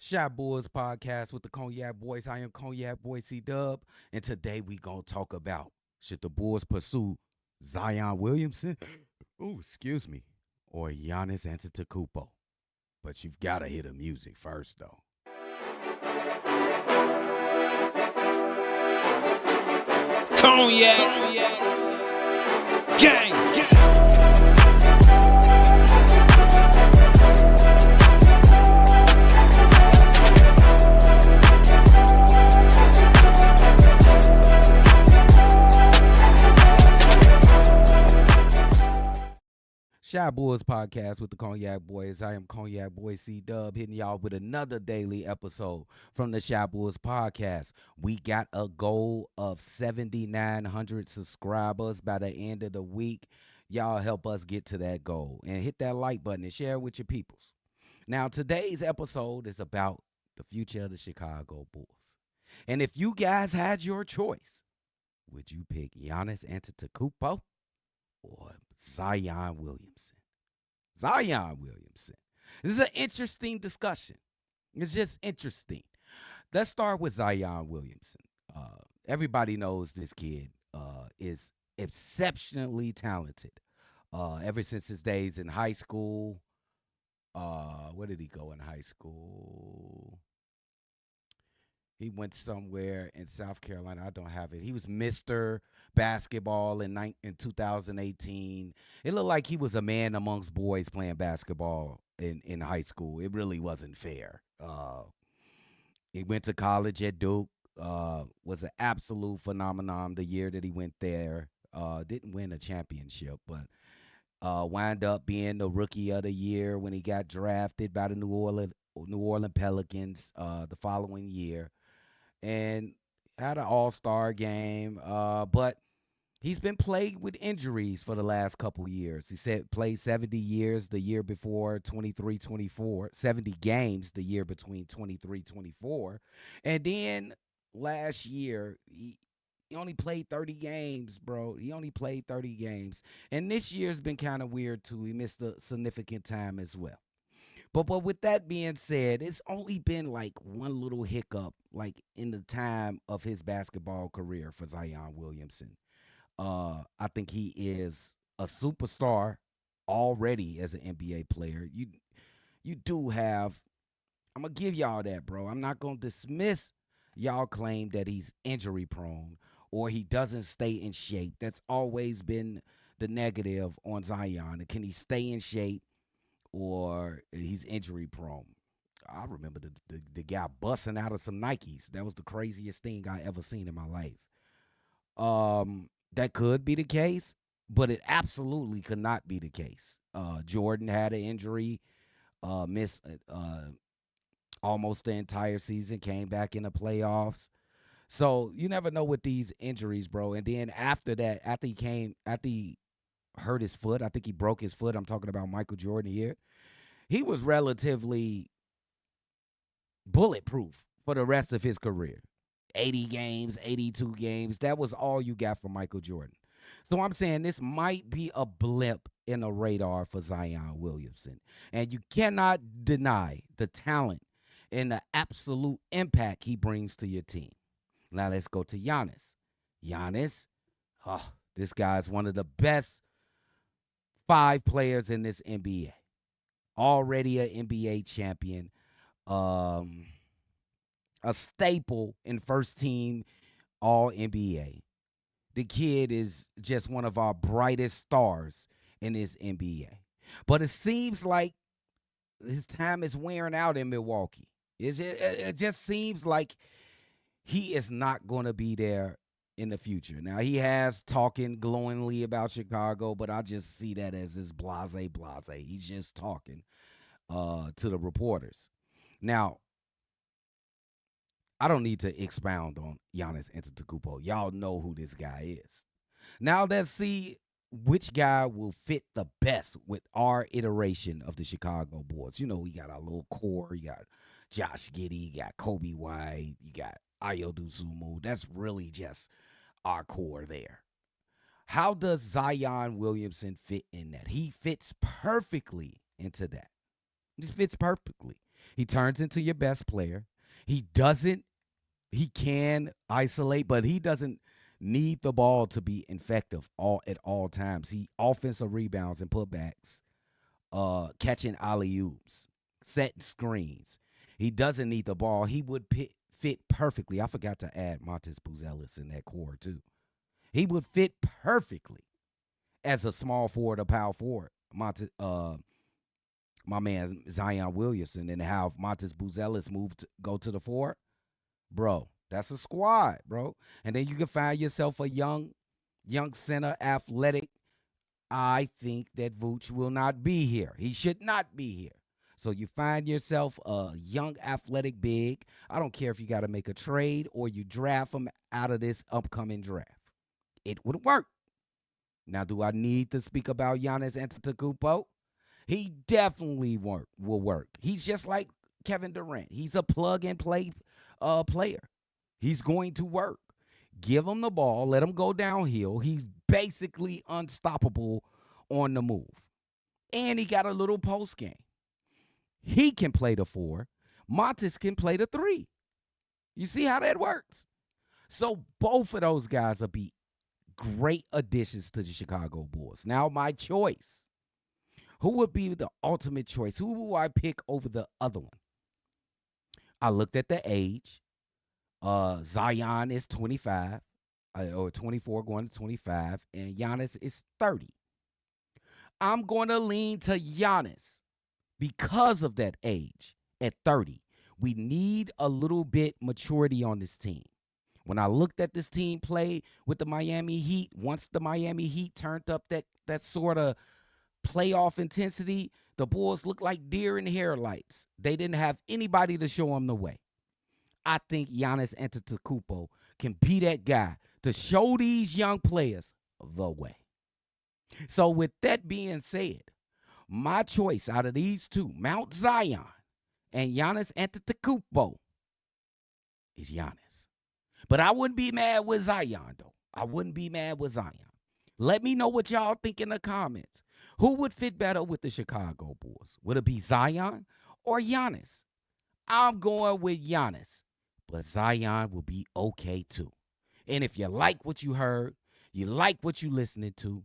Shot Boys podcast with the Cognac Boys. I am Cognac Boy CDubb, and today we gonna talk about should the Bulls pursue Zion Williamson, excuse me, or Giannis Antetokounmpo. But you've gotta hear the music first, though. Cognac gang. Shot Boys podcast with the Cognac Boys. I am Cognac Boy CDubb, hitting y'all with another daily episode from the Shot Boys podcast. We got a goal of 7,900 subscribers by the end of the week. Y'all help us get to that goal and hit that like button and share it with your peoples. Now, today's episode is about the future of the Chicago Bulls. And if you guys had your choice, would you pick Giannis Antetokounmpo or Zion Williamson? Zion Williamson. This is an interesting discussion. It's just interesting. Let's start with Zion Williamson. Everybody knows this kid is exceptionally talented. Ever since his days in high school. Where did he go in high school? He went somewhere in South Carolina. I don't have it. He was Mr. Basketball in 2018. It looked like he was a man amongst boys playing basketball in high school. It really wasn't fair. He went to college at Duke. Was an absolute phenomenon the year that he went there. Didn't win a championship, but wound up being the rookie of the year when he got drafted by the New Orleans Pelicans the following year. And had an all-star game, but he's been plagued with injuries for the last couple years. He said played 70 years the year before 23-24, 70 games the year between 23-24. And then last year, he only played 30 games, bro. He only played 30 games. And this year's been kind of weird, too. He missed a significant time as well. But with that being said, it's only been like one little hiccup, like in the time of his basketball career for Zion Williamson. I think he is a superstar already as an NBA player. You do have. I'm gonna give y'all that, bro. I'm not gonna dismiss y'all claim that he's injury prone or he doesn't stay in shape. That's always been the negative on Zion. Can he stay in shape? Or he's injury prone. I remember the guy busting out of some Nikes. That was the craziest thing I ever seen in my life. That could be the case, but it absolutely could not be the case. Jordan had an injury, missed almost the entire season, came back in the playoffs. So you never know with these injuries, bro. And then after that, after he hurt his foot. I think he broke his foot. I'm talking about Michael Jordan here. He was relatively bulletproof for the rest of his career. 80 games, 82 games. That was all you got from Michael Jordan. So I'm saying this might be a blip in the radar for Zion Williamson. And you cannot deny the talent and the absolute impact he brings to your team. Now let's go to Giannis. Giannis, this guy's one of the best 5 players in this NBA. Already an NBA champion. A staple in first team all NBA. The kid is just one of our brightest stars in this NBA. But it seems like his time is wearing out in Milwaukee. It just seems like he is not going to be there in the future. Now, he has talking glowingly about Chicago, but I just see that as this blase. He's just talking to the reporters. Now, I don't need to expound on Giannis Antetokounmpo. Y'all know who this guy is. Now, let's see which guy will fit the best with our iteration of the Chicago Bulls. You know, we got our little core. You got Josh Giddey, you got Kobe White, you got Ayo Dosunmu. That's really just our core there. How does Zion Williamson fit in that? He fits perfectly into that. Just fits perfectly. He turns into your best player. He can isolate, but he doesn't need the ball to be effective at all times. He offensive rebounds and putbacks, catching alley-oops, setting screens. He doesn't need the ball. He would fit perfectly. I forgot to add Montes Buzelis in that core too. He would fit perfectly as a small forward or power forward. My man Zion Williamson, and how Montes Buzelis go to the four, bro. That's a squad, bro. And then you can find yourself a young center, athletic. I think that Vooch will not be here. He should not be here. So you find yourself a young athletic big. I don't care if you got to make a trade or you draft him out of this upcoming draft. It would work. Now, do I need to speak about Giannis Antetokounmpo? He definitely will work. He's just like Kevin Durant. He's a plug-and-play player. He's going to work. Give him the ball. Let him go downhill. He's basically unstoppable on the move. And he got a little post game. He can play the 4. Montes can play the 3. You see how that works? So both of those guys will be great additions to the Chicago Bulls. Now my choice. Who would be the ultimate choice? Who will I pick over the other one? I looked at the age. Zion is 25, or 24 going to 25, and Giannis is 30. I'm going to lean to Giannis because of that age at 30. We need a little bit maturity on this team. When I looked at this team play with the Miami Heat, once the Miami Heat turned up that sort of playoff intensity, the Bulls looked like deer in headlights. They didn't have anybody to show them the way. I think Giannis Antetokounmpo can be that guy to show these young players the way. So with that being said, my choice out of these two, Mount Zion and Giannis Antetokounmpo, is Giannis. But I wouldn't be mad with Zion, though. I wouldn't be mad with Zion. Let me know what y'all think in the comments. Who would fit better with the Chicago Bulls? Would it be Zion or Giannis? I'm going with Giannis, but Zion will be okay too. And if you like what you heard, you like what you listening to,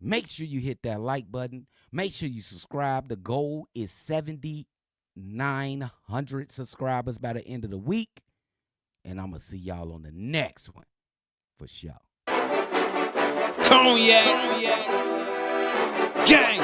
make sure you hit that like button. Make sure you subscribe. The goal is 7,900 subscribers by the end of the week. And I'm going to see y'all on the next one for sure. Cognac. Gang.